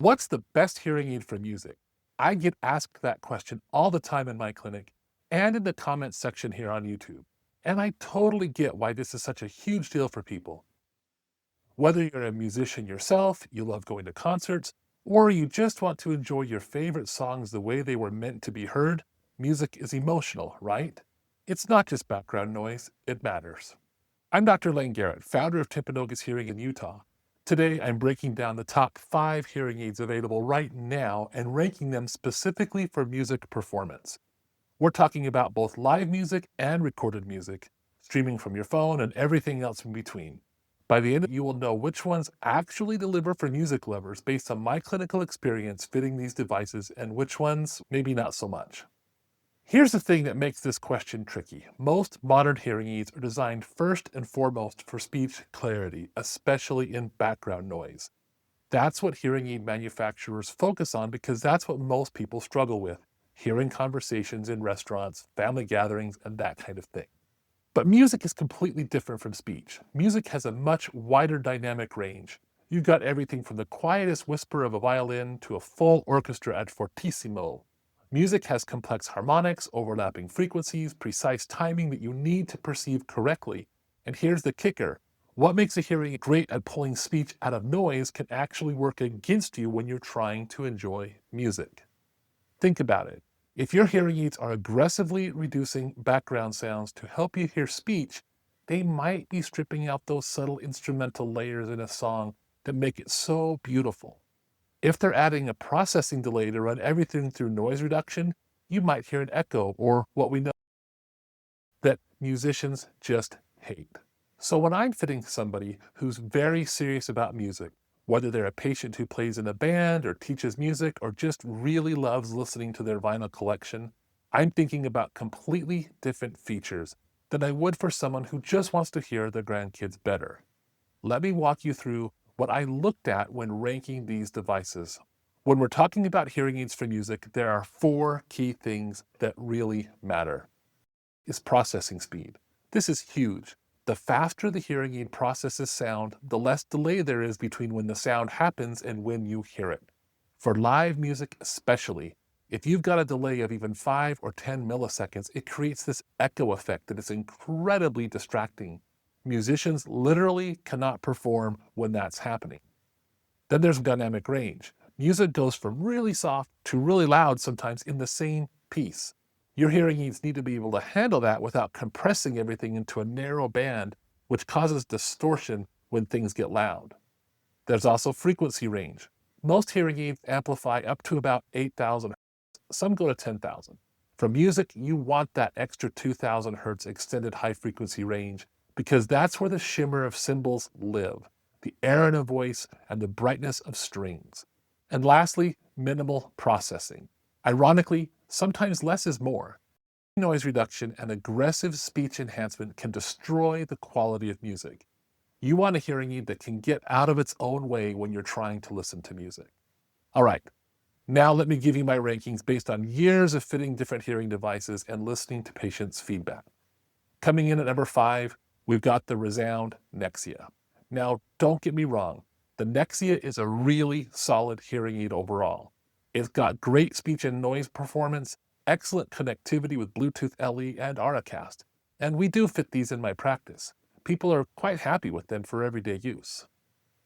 What's the best hearing aid for music? I get asked that question all the time in my clinic and in the comments section here on YouTube. And I totally get why this is such a huge deal for people. Whether you're a musician yourself, you love going to concerts, or you just want to enjoy your favorite songs the way they were meant to be heard, music is emotional, right? It's not just background noise, it matters. I'm Dr. Layne Garrett, founder of Timpanogos Hearing in Utah. Today, I'm breaking down the top 5 hearing aids available right now and ranking them specifically for music performance. We're talking about both live music and recorded music, streaming from your phone and everything else in between. By the end, you will know which ones actually deliver for music lovers based on my clinical experience fitting these devices and which ones maybe not so much. Here's the thing that makes this question tricky. Most modern hearing aids are designed first and foremost for speech clarity, especially in background noise. That's what hearing aid manufacturers focus on because that's what most people struggle with, hearing conversations in restaurants, family gatherings, and that kind of thing. But music is completely different from speech. Music has a much wider dynamic range. You've got everything from the quietest whisper of a violin to a full orchestra at fortissimo. Music has complex harmonics, overlapping frequencies, precise timing that you need to perceive correctly. And here's the kicker. What makes a hearing aid great at pulling speech out of noise can actually work against you when you're trying to enjoy music. Think about it. If your hearing aids are aggressively reducing background sounds to help you hear speech, they might be stripping out those subtle instrumental layers in a song that make it so beautiful. If they're adding a processing delay to run everything through noise reduction, you might hear an echo or what we know that musicians just hate. So when I'm fitting somebody who's very serious about music, whether they're a patient who plays in a band or teaches music or just really loves listening to their vinyl collection, I'm thinking about completely different features than I would for someone who just wants to hear their grandkids better. Let me walk you through what I looked at when ranking these devices. When we're talking about hearing aids for music, there are 4 key things that really matter. Is processing speed. This is huge. The faster the hearing aid processes sound, the less delay there is between when the sound happens and when you hear it. For live music especially, if you've got a delay of even 5 or 10 milliseconds, it creates this echo effect that is incredibly distracting. Musicians literally cannot perform when that's happening. Then there's dynamic range. Music goes from really soft to really loud sometimes in the same piece. Your hearing aids need to be able to handle that without compressing everything into a narrow band, which causes distortion when things get loud. There's also frequency range. Most hearing aids amplify up to about 8,000 Hz. Some go to 10,000. For music, you want that extra 2,000 Hz extended high frequency range because that's where the shimmer of cymbals live, the air in a voice, and the brightness of strings. And lastly, minimal processing. Ironically, sometimes less is more. Noise reduction and aggressive speech enhancement can destroy the quality of music. You want a hearing aid that can get out of its own way when you're trying to listen to music. All right, now let me give you my rankings based on years of fitting different hearing devices and listening to patients' feedback. Coming in at number 5, we've got the Resound Nexia. Now, don't get me wrong, the Nexia is a really solid hearing aid overall. It's got great speech and noise performance, excellent connectivity with Bluetooth LE and Auracast, and we do fit these in my practice. People are quite happy with them for everyday use.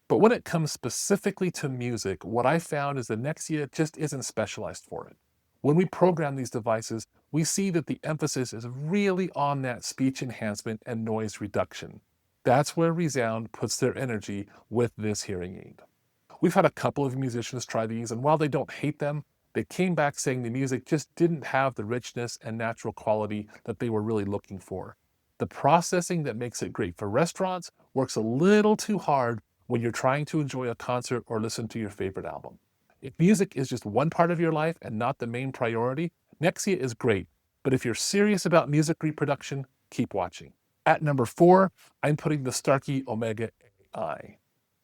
But when it comes specifically to music, what I found is the Nexia just isn't specialized for it. When we program these devices, we see that the emphasis is really on that speech enhancement and noise reduction. That's where Resound puts their energy with this hearing aid. We've had a couple of musicians try these, and while they don't hate them, they came back saying the music just didn't have the richness and natural quality that they were really looking for. The processing that makes it great for restaurants works a little too hard when you're trying to enjoy a concert or listen to your favorite album. If music is just one part of your life and not the main priority, Nexia is great. But if you're serious about music reproduction, keep watching. At number 4, I'm putting the Starkey Omega AI.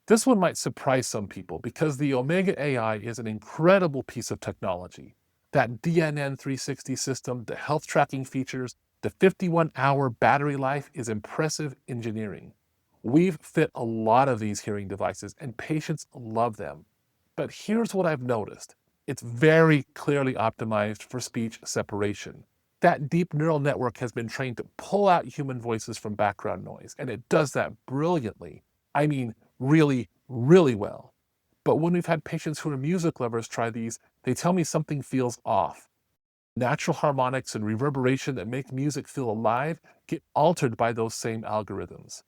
This one might surprise some people because the Omega AI is an incredible piece of technology. That DNN 360 system, the health tracking features, the 51-hour battery life is impressive engineering. We've fit a lot of these hearing devices and patients love them. But here's what I've noticed. It's very clearly optimized for speech separation. That deep neural network has been trained to pull out human voices from background noise, and it does that brilliantly. I mean, really, really well. But when we've had patients who are music lovers try these, they tell me something feels off. Natural harmonics and reverberation that make music feel alive get altered by those same algorithms.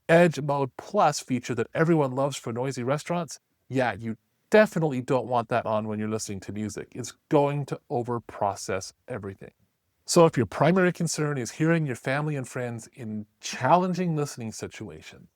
Edge Mode Plus feature that everyone loves for noisy restaurants, yeah, you definitely don't want that on when you're listening to music. It's going to overprocess everything. So if your primary concern is hearing your family and friends in challenging listening situations,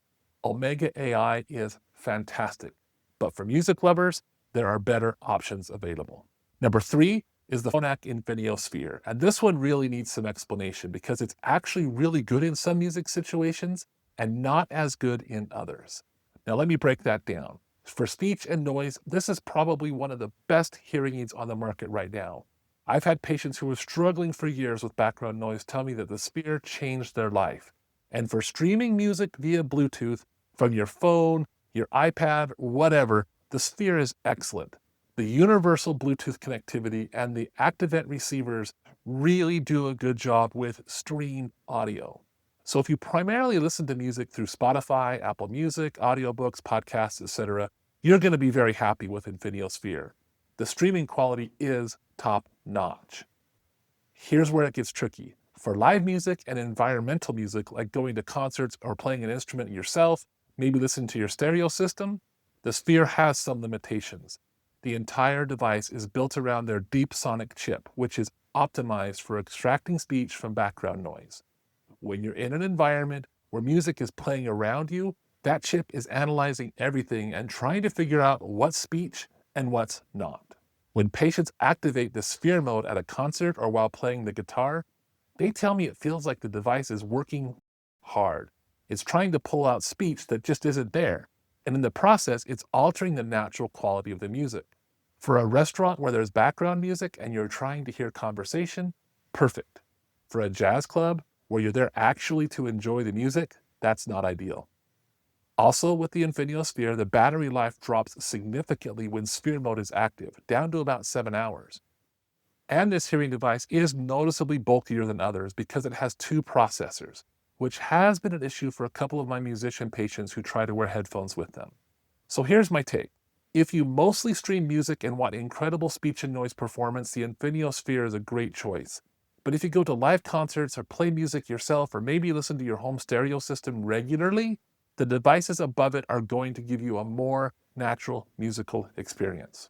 Omega AI is fantastic. But for music lovers, there are better options available. Number 3 is the Phonak Infiniosphere. And this one really needs some explanation because it's actually really good in some music situations and not as good in others. Now let me break that down. For speech and noise, this is probably one of the best hearing aids on the market right now. I've had patients who were struggling for years with background noise tell me that the Sphere changed their life. And for streaming music via Bluetooth from your phone, your iPad, whatever, the Sphere is excellent. The universal Bluetooth connectivity and the Activent receivers really do a good job with stream audio. So if you primarily listen to music through Spotify, Apple Music, audiobooks, podcasts, etc., you're going to be very happy with Infiniosphere. The streaming quality is top-notch. Here's where it gets tricky. For live music and environmental music, like going to concerts or playing an instrument yourself, maybe listen to your stereo system, the Sphere has some limitations. The entire device is built around their deep sonic chip, which is optimized for extracting speech from background noise. When you're in an environment where music is playing around you, that chip is analyzing everything and trying to figure out what's speech and what's not. When patients activate the Sphere mode at a concert or while playing the guitar, they tell me it feels like the device is working hard. It's trying to pull out speech that just isn't there. And in the process, it's altering the natural quality of the music. For a restaurant where there's background music and you're trying to hear conversation, perfect. For a jazz club where you're there actually to enjoy the music, that's not ideal. Also, with the Infiniosphere, the battery life drops significantly when Sphere mode is active, down to about 7 hours. And this hearing device is noticeably bulkier than others because it has 2 processors, which has been an issue for a couple of my musician patients who try to wear headphones with them. So here's my take. If you mostly stream music and want incredible speech and noise performance, the Infiniosphere is a great choice. But if you go to live concerts or play music yourself or maybe listen to your home stereo system regularly, the devices above it are going to give you a more natural musical experience.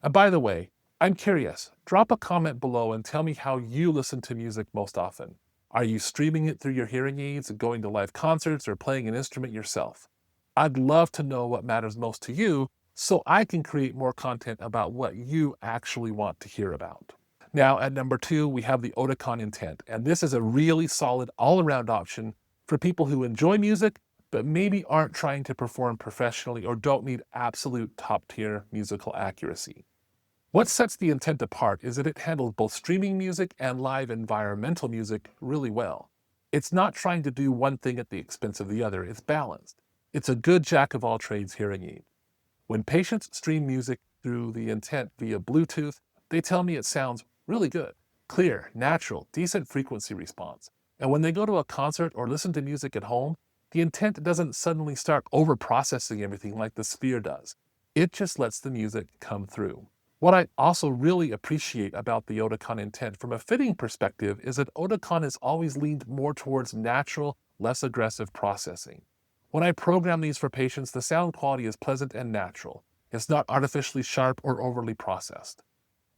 And by the way, I'm curious, drop a comment below and tell me how you listen to music most often. Are you streaming it through your hearing aids, going to live concerts, or playing an instrument yourself? I'd love to know what matters most to you so I can create more content about what you actually want to hear about. Now, at number 2, we have the Oticon Intent, and this is a really solid all-around option for people who enjoy music but maybe aren't trying to perform professionally or don't need absolute top-tier musical accuracy. What sets the Intent apart is that it handles both streaming music and live environmental music really well. It's not trying to do one thing at the expense of the other, it's balanced. It's a good jack-of-all-trades hearing aid. When patients stream music through the Intent via Bluetooth, they tell me it sounds really good, clear, natural, decent frequency response. And when they go to a concert or listen to music at home, the Intent doesn't suddenly start over-processing everything like the Sphere does. It just lets the music come through. What I also really appreciate about the Oticon Intent from a fitting perspective is that Oticon has always leaned more towards natural, less aggressive processing. When I program these for patients, the sound quality is pleasant and natural. It's not artificially sharp or overly processed.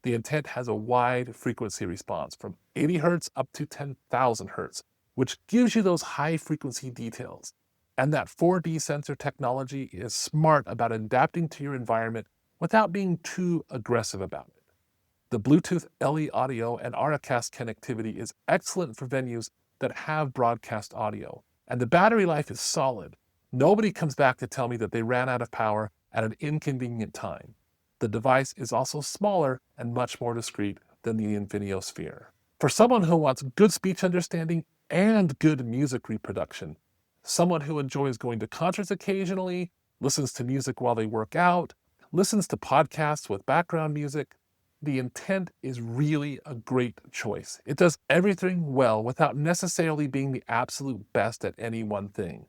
The Intent has a wide frequency response from 80 Hz up to 10,000 Hz, which gives you those high frequency details. And that 4D sensor technology is smart about adapting to your environment without being too aggressive about it. The Bluetooth LE audio and Auracast connectivity is excellent for venues that have broadcast audio, and the battery life is solid. Nobody comes back to tell me that they ran out of power at an inconvenient time. The device is also smaller and much more discreet than the Infiniosphere. For someone who wants good speech understanding and good music reproduction, someone who enjoys going to concerts occasionally, listens to music while they work out, listens to podcasts with background music, the intent is really a great choice. It does everything well without necessarily being the absolute best at any one thing.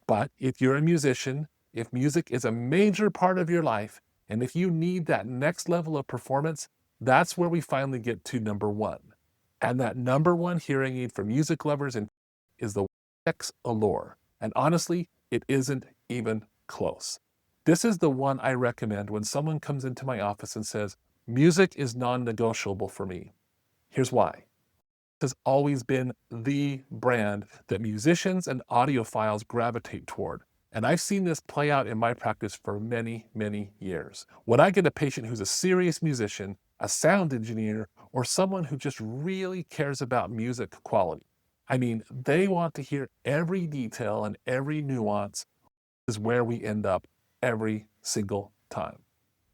But if you're a musician, if music is a major part of your life, and if you need that next level of performance, that's where we finally get to number one. And that number one hearing aid for music lovers is the X Allure. And honestly, it isn't even close. This is the one I recommend when someone comes into my office and says, music is non-negotiable for me. Here's why. Has always been the brand that musicians and audiophiles gravitate toward. And I've seen this play out in my practice for many, many years. When I get a patient who's a serious musician, a sound engineer, or someone who just really cares about music quality, I mean, they want to hear every detail and every nuance is where we end up every single time.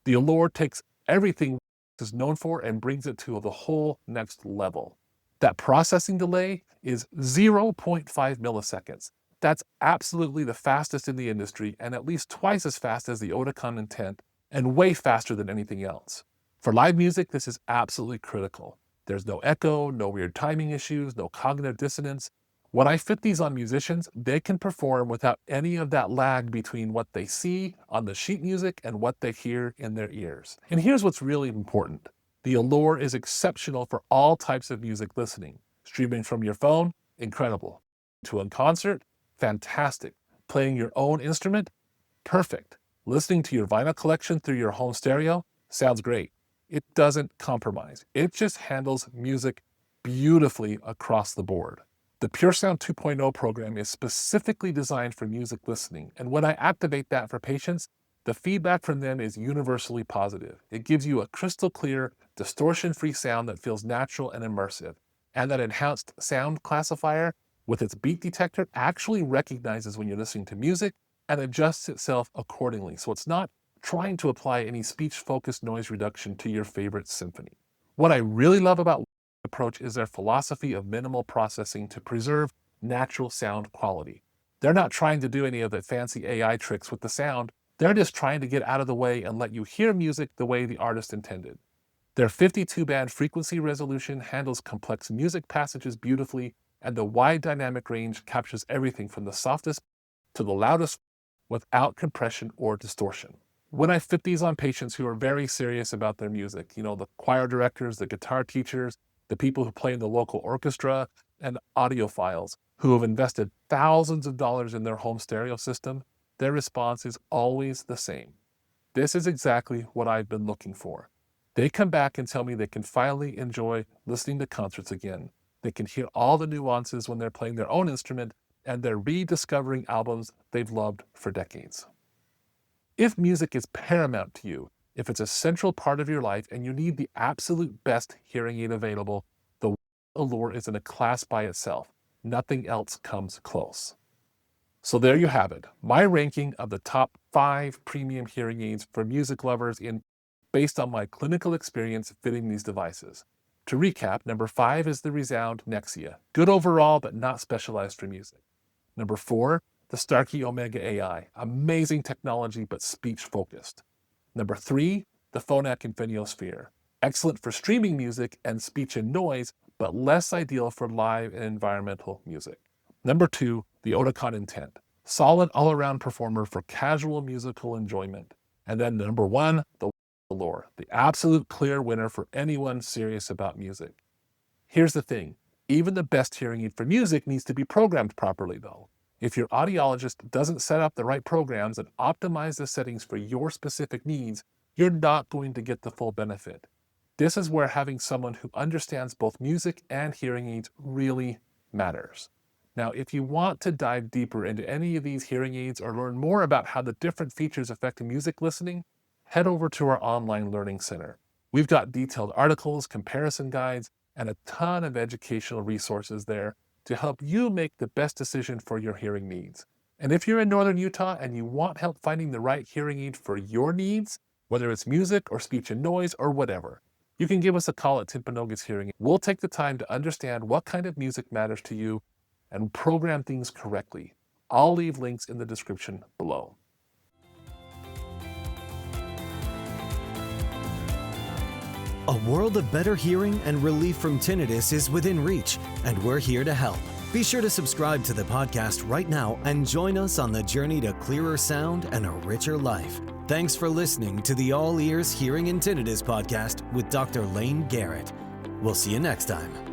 The Allure takes everything is known for and brings it to the whole next level. That processing delay is 0.5 milliseconds. That's absolutely the fastest in the industry and at least twice as fast as the Oticon Intent and way faster than anything else. For live music, this is absolutely critical. There's no echo, no weird timing issues, no cognitive dissonance. When I fit these on musicians, they can perform without any of that lag between what they see on the sheet music and what they hear in their ears. And here's what's really important. The Allure is exceptional for all types of music listening. Streaming from your phone, incredible. To a concert, fantastic. Playing your own instrument, perfect. Listening to your vinyl collection through your home stereo, sounds great. It doesn't compromise. It just handles music beautifully across the board. The Pure Sound 2.0 program is specifically designed for music listening, and when I activate that for patients, the feedback from them is universally positive. It gives you a crystal clear, distortion-free sound that feels natural and immersive, and that enhanced sound classifier with its beat detector actually recognizes when you're listening to music and adjusts itself accordingly, so it's not trying to apply any speech-focused noise reduction to your favorite symphony. What I really love about approach is their philosophy of minimal processing to preserve natural sound quality. They're not trying to do any of the fancy AI tricks with the sound. They're just trying to get out of the way and let you hear music the way the artist intended. Their 52-band frequency resolution handles complex music passages beautifully, and the wide dynamic range captures everything from the softest to the loudest without compression or distortion. When I fit these on patients who are very serious about their music, the choir directors, the guitar teachers, the people who play in the local orchestra, and audiophiles who have invested thousands of dollars in their home stereo system, their response is always the same. This is exactly what I've been looking for. They come back and tell me they can finally enjoy listening to concerts again. They can hear all the nuances when they're playing their own instrument, and they're rediscovering albums they've loved for decades. If music is paramount to you, if it's a central part of your life and you need the absolute best hearing aid available, the Allure is in a class by itself. Nothing else comes close. So there you have it, my ranking of the top 5 premium hearing aids for music lovers based on my clinical experience fitting these devices. To recap, number 5 is the Resound Nexia. Good overall, but not specialized for music. Number 4, the Starkey Omega AI. Amazing technology, but speech-focused. Number 3, the Phonak Infiniosphere. Excellent for streaming music and speech and noise, but less ideal for live and environmental music. Number 2, the Oticon Intent. Solid all-around performer for casual musical enjoyment. And then number 1, the Allure. The absolute clear winner for anyone serious about music. Here's the thing. Even the best hearing aid for music needs to be programmed properly, though. If your audiologist doesn't set up the right programs and optimize the settings for your specific needs, you're not going to get the full benefit. This is where having someone who understands both music and hearing aids really matters. Now, if you want to dive deeper into any of these hearing aids or learn more about how the different features affect music listening, head over to our online learning center. We've got detailed articles, comparison guides, and a ton of educational resources there to help you make the best decision for your hearing needs. And if you're in Northern Utah and you want help finding the right hearing aid for your needs, whether it's music or speech and noise or whatever, you can give us a call at Timpanogos Hearing Aid. We'll take the time to understand what kind of music matters to you and program things correctly. I'll leave links in the description below. A world of better hearing and relief from tinnitus is within reach, and we're here to help. Be sure to subscribe to the podcast right now and join us on the journey to clearer sound and a richer life. Thanks for listening to the All Ears Hearing and Tinnitus podcast with Dr. Layne Garrett. We'll see you next time.